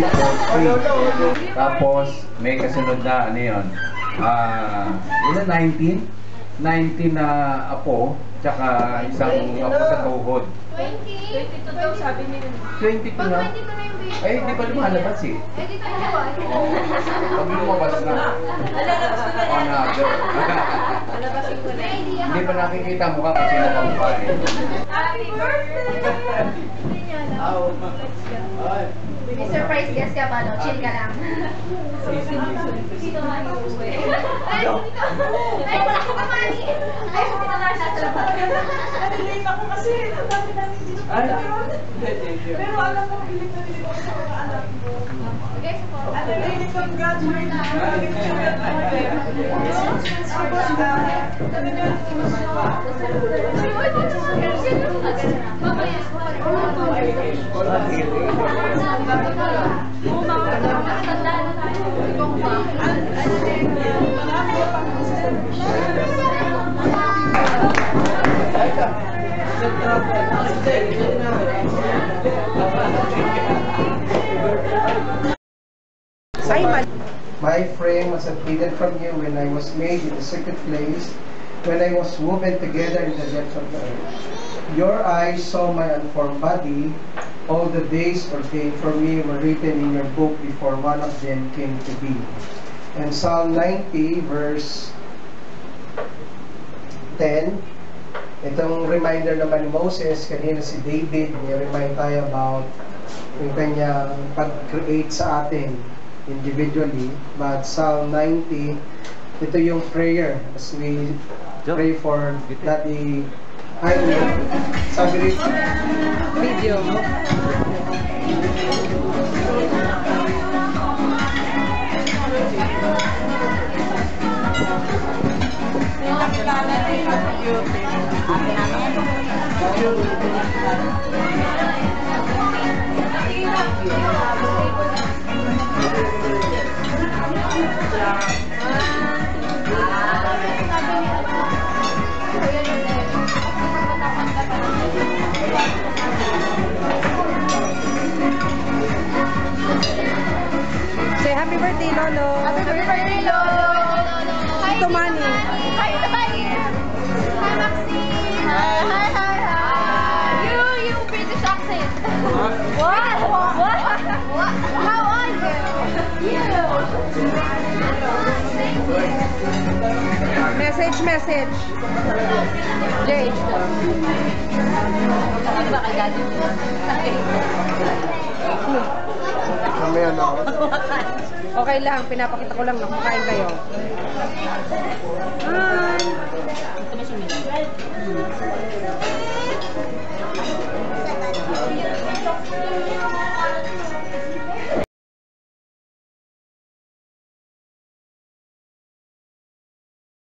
for free. Tapos, may kasunod na, ano yun? Ilan? 19? 19 na apo, tsaka isang apo sa tuhod. 22 daw sabi niya. 22 na? Ay, hindi pa lumalabas eh. Eh, dito na ba? Pag lumabas na. Lalabas ko na yan. Another. Lalabasin ko na. Hindi pa nakikita mukha kasi nakamukha eh. Happy birthday! Hindi niya alam. May surprise guest ka ba, no? Chill ka lang. Dito nga yung uwi. Ay, wala ka pa, Mani. Ay, hindi na lang nasa labas. Nalilate ako kasi ang dami namin dito. Pero alam mo, pilit na rin ako sa mga anak mo. Okay, support. Ano rin, congratulate na. Tapos na, talagang My frame was hidden from you when I was made in the secret place, when I was woven together in the depths of the earth. Your eyes saw my unformed body. All the days ordained for me were written in your book before one of them came to be. And Psalm 90 verse 10, itong reminder naman ni Moses, kanina si David, may-remind tayo about yung kanyang pag-create sa atin individually. But Psalm 90, ito yung prayer as we pray for Daddy Jaime. Sabi rin video Say happy birthday, Lolo. Happy birthday, Lolo. Hi, Tumani. Hi, Tumani. Hi, Maxine. Hi. You British accent. What? How are you? Message. Jay. Ba kay Daddy? mamaya na ako. Okay lang, pinapakita ko lang na kumakain kayo. Hi!